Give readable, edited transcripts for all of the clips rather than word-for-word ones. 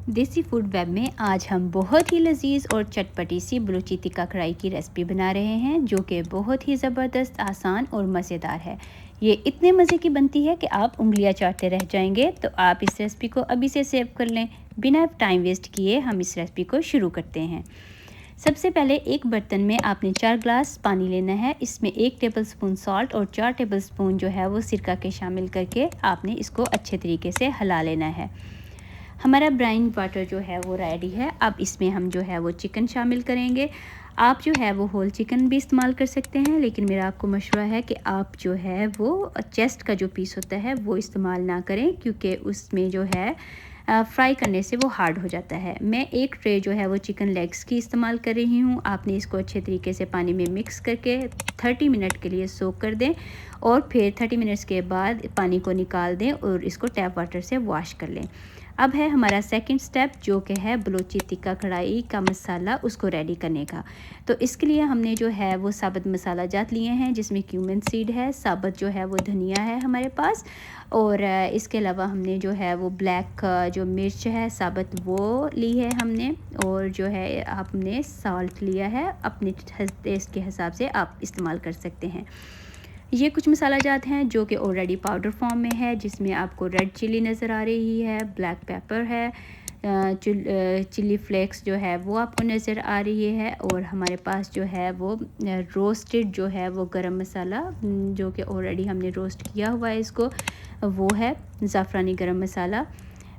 देसी food web में आज हम बहुत ही लजीज और चटपटी सी बलूची टिक्का कढ़ाई की रेसिपी बना रहे हैं जो कि बहुत ही ज़बरदस्त, आसान और मज़ेदार है। ये इतने मज़े की बनती है कि आप उंगलियां चाटते रह जाएंगे। तो आप इस रेसिपी को अभी से सेव कर लें। बिना टाइम वेस्ट किए हम इस रेसिपी को शुरू करते हैं। सबसे पहले एक बर्तन में आपने 4 ग्लास पानी लेना है। इसमें 1 टेबलस्पून सॉल्ट और 4 टेबलस्पून जो है वो सिरका के शामिल करके आपने इसको अच्छे तरीके से हिला लेना है। हमारा ब्राइन वाटर जो है वो रेडी है। अब इसमें हम जो है वो चिकन शामिल करेंगे। आप जो है वो होल चिकन भी इस्तेमाल कर सकते हैं, लेकिन मेरा आपको मशवरा है कि आप जो है वो चेस्ट का जो पीस होता है वो इस्तेमाल ना करें, क्योंकि उसमें जो है फ्राई करने से वो हार्ड हो जाता है। मैं एक ट्रे जो है वो चिकन लेग्स की इस्तेमाल कर रही हूँ। आपने इसको अच्छे तरीके से पानी में मिक्स करके 30 मिनट के लिए सोक कर दें और फिर 30 मिनट्स के बाद पानी को निकाल दें और इसको टैप वाटर से वॉश कर लें। अब है हमारा सेकंड स्टेप, जो कि है बलूची टिक्का कढ़ाई का मसाला उसको रेडी करने का। तो इसके लिए हमने जो है वो साबुत मसाला जात लिए हैं, जिसमें क्यूमिन सीड है, साबुत जो है वो धनिया है हमारे पास, और इसके अलावा हमने जो है वो ब्लैक जो मिर्च है साबुत वो ली है हमने, और जो है आपने सॉल्ट लिया है। अपने टेस्ट के हिसाब से आप इस्तेमाल कर सकते हैं। ये कुछ मसाला जात हैं जो कि ऑलरेडी पाउडर फॉर्म में है, जिसमें आपको रेड चिली नज़र आ रही है, ब्लैक पेपर है, चिली फ्लेक्स जो है वो आपको नज़र आ रही है, और हमारे पास जो है वो रोस्टेड जो है वो गरम मसाला जो कि ऑलरेडी हमने रोस्ट किया हुआ है इसको, वो है ज़ाफ़रानी गरम मसाला।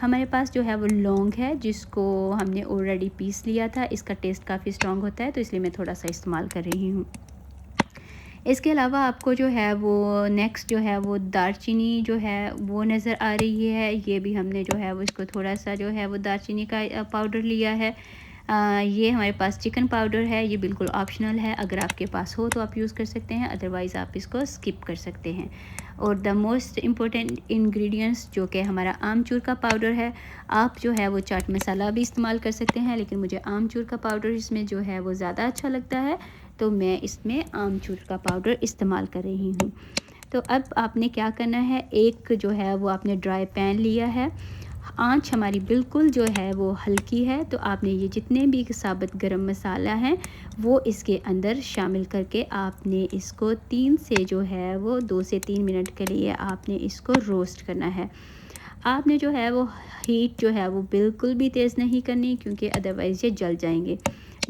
हमारे पास जो है वो लौंग है, जिसको हमने ऑलरेडी पीस लिया था। इसका टेस्ट काफ़ी स्ट्रॉन्ग होता है, तो इसलिए मैं थोड़ा सा इस्तेमाल कर रही हूँ। इसके अलावा आपको जो है वो नेक्स्ट जो है वो दालचीनी जो है वो नज़र आ रही है। ये भी हमने जो है वो इसको थोड़ा सा जो है वो दालचीनी का पाउडर लिया है। ये हमारे पास चिकन पाउडर है, ये बिल्कुल ऑप्शनल है। अगर आपके पास हो तो आप यूज़ कर सकते हैं, अदरवाइज़ आप इसको स्किप कर सकते हैं। और द मोस्ट इम्पॉर्टेंट इंग्रेडिएंट्स जो कि हमारा आमचूर का पाउडर है। आप जो है वो चाट मसाला भी इस्तेमाल कर सकते हैं, लेकिन मुझे आमचूर का पाउडर इसमें जो है वो ज़्यादा अच्छा लगता है, तो मैं इसमें आमचूर का पाउडर इस्तेमाल कर रही हूँ। तो अब आपने क्या करना है, एक जो है वो आपने ड्राई पैन लिया है। आंच हमारी बिल्कुल जो है वो हल्की है, तो आपने ये जितने भी साबुत गरम मसाला हैं वो इसके अंदर शामिल करके आपने इसको 3 से जो है वो 2 से 3 मिनट के लिए आपने इसको रोस्ट करना है। आपने जो है वो हीट जो है वो बिल्कुल भी तेज़ नहीं करनी, क्योंकि अदरवाइज़ ये जल जाएंगे।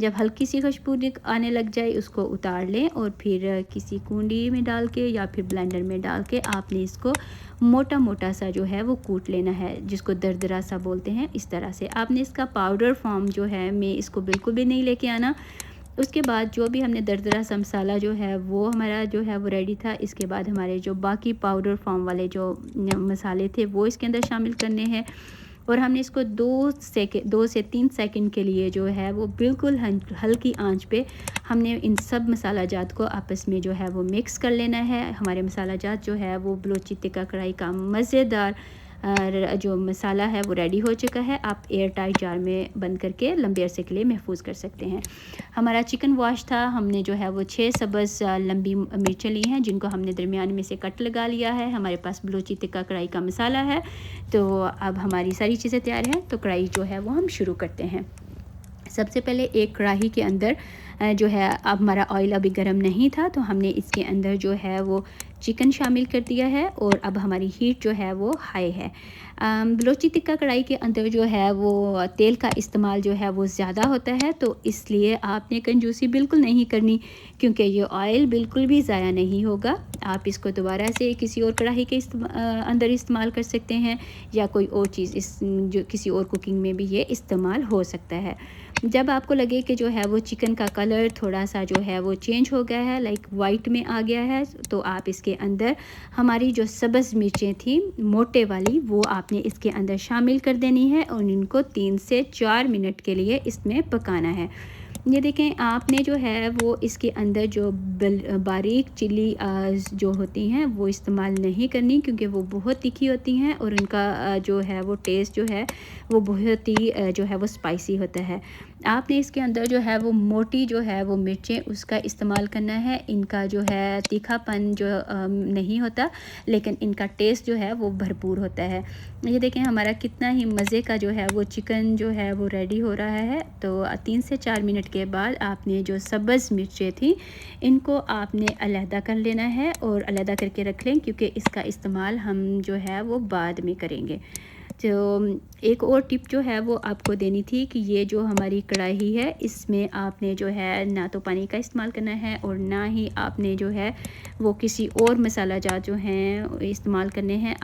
जब हल्की सी खुशबू आने लग जाए उसको उतार लें, और फिर किसी कूंडी में डाल के या फिर ब्लेंडर में डाल के आपने इसको मोटा मोटा सा जो है वो कूट लेना है, जिसको दरदरा सा बोलते हैं। इस तरह से आपने इसका पाउडर फॉर्म जो है मैं इसको बिल्कुल भी नहीं लेके आना। उसके बाद जो भी हमने दरदरा सा मसाला जो है वो हमारा जो है वो रेडी था। इसके बाद हमारे जो बाकी पाउडर फॉर्म वाले जो मसाले थे वो इसके अंदर शामिल करने हैं, और हमने इसको 2 से 3 सेकंड के लिए जो है वो बिल्कुल हल्की आंच पे हमने इन सब मसाला जात को आपस में जो है वो मिक्स कर लेना है। हमारे मसाला जात जो है वो बलूची टिक्का कढ़ाई का मज़ेदार जो मसाला है वो रेडी हो चुका है। आप एयर टाइट जार में बंद करके लंबे अरसे के लिए महफूज कर सकते हैं। हमारा चिकन वॉश था, हमने जो है वो 6 सब्ज़ लंबी मिर्चें ली हैं, जिनको हमने दरमियान में से कट लगा लिया है। हमारे पास बलूची टिक्का कढ़ाई का मसाला है। तो अब हमारी सारी चीज़ें तैयार हैं, तो कढ़ाई जो है वो हम शुरू करते हैं। सबसे पहले एक कढ़ाई के अंदर जो है, अब हमारा ऑयल अभी गर्म नहीं था, तो हमने इसके अंदर जो है वो चिकन शामिल कर दिया है, और अब हमारी हीट जो है वो हाई है। बलूची टिक्का कढ़ाई के अंदर जो है वो तेल का इस्तेमाल जो है वो ज़्यादा होता है, तो इसलिए आपने कंजूसी बिल्कुल नहीं करनी, क्योंकि ये ऑयल बिल्कुल भी ज़ाया नहीं होगा। आप इसको दोबारा से किसी और कढ़ाई के अंदर इस्तेमाल कर सकते हैं, या कोई और चीज़ जो किसी और कुकिंग में भी ये इस्तेमाल हो सकता है। जब आपको लगे कि जो है वो चिकन का कलर थोड़ा सा जो है वो चेंज हो गया है, लाइक वाइट में आ गया है, तो आप इसके अंदर हमारी जो सब्ज़ मिर्चें थी मोटे वाली वो आपने इसके अंदर शामिल कर देनी है, और इनको 3 से 4 मिनट के लिए इसमें पकाना है। ये देखें, आपने जो है वो इसके अंदर जो बारीक चिली जो होती हैं वो इस्तेमाल नहीं करनी, क्योंकि वो बहुत तीखी होती हैं, और उनका जो है वो टेस्ट जो है वो बहुत ही जो है वो स्पाइसी होता है। आपने इसके अंदर जो है वो मोटी जो है वो मिर्चें उसका इस्तेमाल करना है। इनका जो है तीखापन जो नहीं होता, लेकिन इनका टेस्ट जो है वो भरपूर होता है। ये देखें हमारा कितना ही मज़े का जो है वो चिकन जो है वो रेडी हो रहा है। तो 3 से 4 मिनट के बाद आपने जो सब्ज़ मिर्चें थी इनको आपने अलहदा कर लेना है और अलहदा करके रख लें, क्योंकि इसका इस्तेमाल हम जो है वो बाद में करेंगे। तो एक और टिप जो है वो आपको देनी थी कि ये जो हमारी कढ़ाई है इसमें आपने जो है ना तो पानी का इस्तेमाल करना है और ना ही आपने जो है वो किसी और मसाला जात जो हैं इस्तेमाल करने हैं।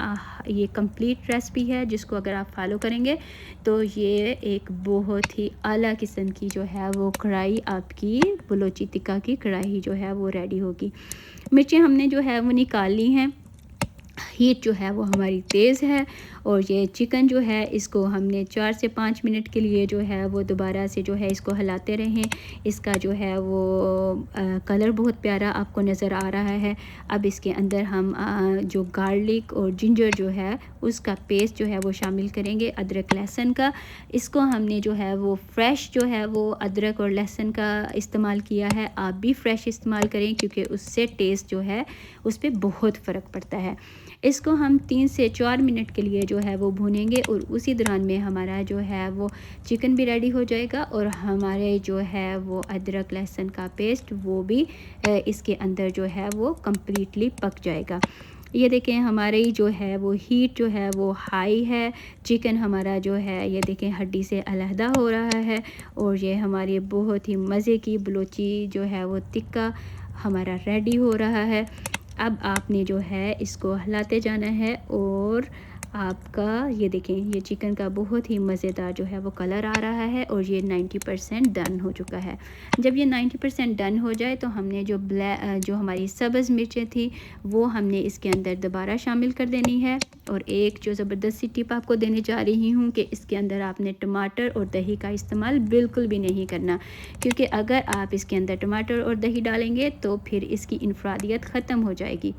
ये कंप्लीट रेसिपी है जिसको अगर आप फॉलो करेंगे तो ये एक बहुत ही आला किस्म की जो है वो कढ़ाई, आपकी बलोची टिक्का की कढ़ाई जो है वो रेडी होगी। मिर्चें हमने जो है वो निकाल ली हैं। हीट जो है वो हमारी तेज़ है और ये चिकन जो है इसको हमने 4 से 5 मिनट के लिए जो है वो दोबारा से जो है इसको हिलाते रहें। इसका जो है वो कलर बहुत प्यारा आपको नज़र आ रहा है। अब इसके अंदर हम जो गार्लिक और जिंजर जो है उसका पेस्ट जो है वो शामिल करेंगे, अदरक लहसुन का। इसको हमने जो है वो फ्रेश जो है वो अदरक और लहसुन का इस्तेमाल किया है। आप भी फ्रेश इस्तेमाल करें क्योंकि उससे टेस्ट जो है उस पर बहुत फ़र्क पड़ता है। इसको हम 3 से 4 मिनट के लिए जो है वो भूनेंगे और उसी दौरान में हमारा जो है वो चिकन भी रेडी हो जाएगा और हमारे जो है वो अदरक लहसुन का पेस्ट वो भी इसके अंदर जो है वो कम्प्लीटली पक जाएगा। ये देखें हमारी जो है वो हीट जो है वो हाई है। चिकन हमारा जो है ये देखें हड्डी से अलहदा हो रहा है और ये हमारी बहुत ही मज़े की बलोची जो है वो टिक्का हमारा रेडी हो रहा है। अब आपने जो है इसको हिलाते जाना है और आपका ये देखें ये चिकन का बहुत ही मज़ेदार जो है वो कलर आ रहा है और ये 90% डन हो चुका है। जब ये 90% डन हो जाए तो हमने जो हमारी सब्ज़ मिर्चें थी वो हमने इसके अंदर दोबारा शामिल कर देनी है। और एक जो ज़बरदस्त सी टिप आपको देने जा रही हूँ कि इसके अंदर आपने टमाटर और दही का इस्तेमाल बिल्कुल भी नहीं करना, क्योंकि अगर आप इसके अंदर टमाटर और दही डालेंगे तो फिर इसकी इनफरादियत ख़त्म हो जाएगी।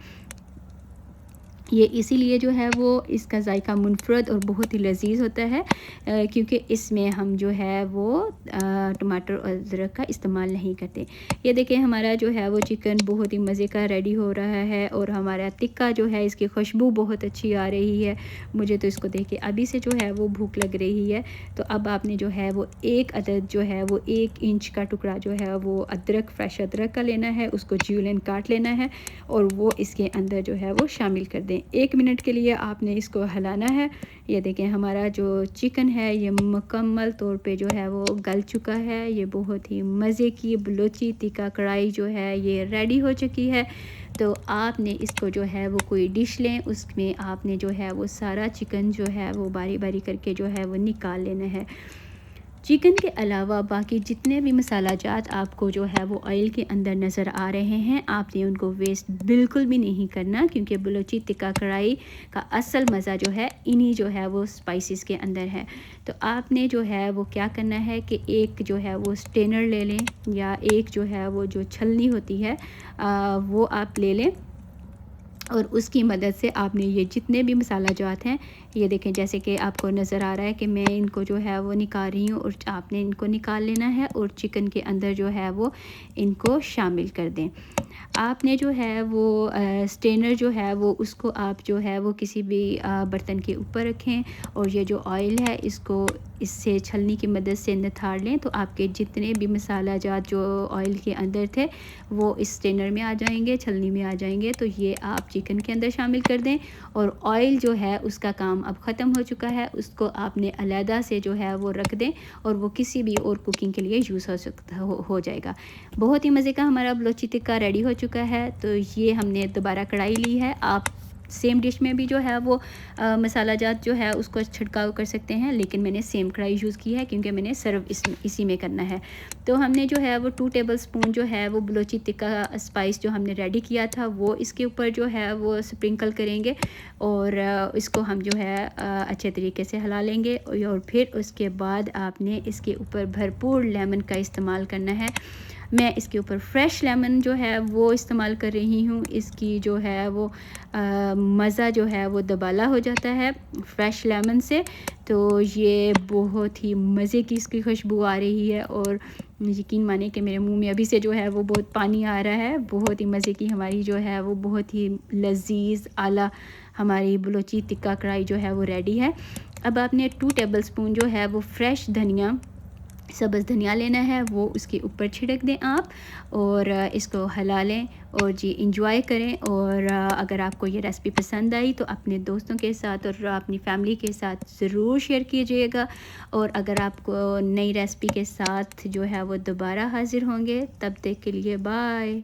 ये इसीलिए जो है वो इसका जायका मुनफरद और बहुत ही लजीज होता है, क्योंकि इसमें हम जो है वो टमाटर और अदरक का इस्तेमाल नहीं करते। ये देखें हमारा जो है वो चिकन बहुत ही मज़े का रेडी हो रहा है और हमारा टिक्का जो है इसकी खुशबू बहुत अच्छी आ रही है। मुझे तो इसको देख के अभी से जो है वो भूख लग रही है। तो अब आपने जो है वो एक अदद जो है वो 1 इंच का टुकड़ा जो है वो अदरक, फ्रेश अदरक का लेना है, उसको ज्यूलन काट लेना है और वो इसके अंदर जो है वो शामिल कर दें। 1 मिनट के लिए आपने इसको हिलाना है। ये देखें हमारा जो चिकन है ये मुकम्मल तौर पे जो है वो गल चुका है। ये बहुत ही मज़े की बलोची टिक्का कढ़ाई जो है ये रेडी हो चुकी है। तो आपने इसको जो है वो कोई डिश लें, उसमें आपने जो है वो सारा चिकन जो है वो बारी बारी करके जो है वो निकाल लेना है। चिकन के अलावा बाकी जितने भी मसाला जात आपको जो है वो ऑयल के अंदर नज़र आ रहे हैं, आपने उनको वेस्ट बिल्कुल भी नहीं करना, क्योंकि बलोची टिक्का कढ़ाई का असल मज़ा जो है इन्हीं जो है वो स्पाइसेस के अंदर है। तो आपने जो है वो क्या करना है कि एक जो है वो स्टेनर ले लें या एक जो है वो जो छलनी होती है वो आप ले लें और उसकी मदद से आपने ये जितने भी मसाला जात हैं, ये देखें जैसे कि आपको नज़र आ रहा है कि मैं इनको जो है वो निकाल रही हूँ और आपने इनको निकाल लेना है और चिकन के अंदर जो है वो इनको शामिल कर दें। आपने जो है वो स्टेनर जो है वो उसको आप जो है वो किसी भी बर्तन के ऊपर रखें और ये जो ऑयल है इसको इससे छलनी की मदद से निथार लें। तो आपके जितने भी मसाला जात जो ऑयल के अंदर थे वो इस स्टेनर में आ जाएंगे, छलनी में आ जाएंगे। तो ये आप चिकन के अंदर शामिल कर दें और ऑयल जो है उसका काम अब ख़त्म हो चुका है, उसको आपने अलहदा से जो है वो रख दें और वो किसी भी और कुकिंग के लिए यूज़ हो जाएगा। बहुत ही मज़े का हमारा बलोची टिक्का रेडी हो चुका है। तो ये हमने दोबारा कढ़ाई ली है। आप सेम डिश में भी जो है वो मसाला जात जो है उसको छिड़काव कर सकते हैं, लेकिन मैंने सेम कढ़ाई यूज़ की है क्योंकि मैंने सर्व इसी में करना है। तो हमने जो है वो 2 टेबलस्पून जो है वो बलोची टिक्का स्पाइस जो हमने रेडी किया था वो इसके ऊपर जो है वो स्प्रिंकल करेंगे और इसको हम जो है अच्छे तरीके से हिला लेंगे और फिर उसके बाद आपने इसके ऊपर भरपूर लेमन का इस्तेमाल करना है। मैं इसके ऊपर फ्रेश लेमन जो है वो इस्तेमाल कर रही हूँ। इसकी जो है वो मज़ा जो है वो दुबाला हो जाता है फ्रेश लेमन से। तो ये बहुत ही मज़े की इसकी खुशबू आ रही है और यकीन माने कि मेरे मुंह में अभी से जो है वो बहुत पानी आ रहा है। बहुत ही मज़े की हमारी जो है वो बहुत ही लजीज आला हमारी बलोची टिक्का कढ़ाई जो है वो रेडी है। अब आपने 2 टेबलस्पून जो है वो फ्रेश धनिया, सब्ज़ धनिया लेना है, वो उसके ऊपर छिड़क दें आप और इसको हिला लें और जी इंजॉय करें। और अगर आपको ये रेसिपी पसंद आई तो अपने दोस्तों के साथ और अपनी फैमिली के साथ ज़रूर शेयर कीजिएगा। और अगर आपको नई रेसिपी के साथ जो है वो दोबारा हाज़िर होंगे, तब तक के लिए बाय।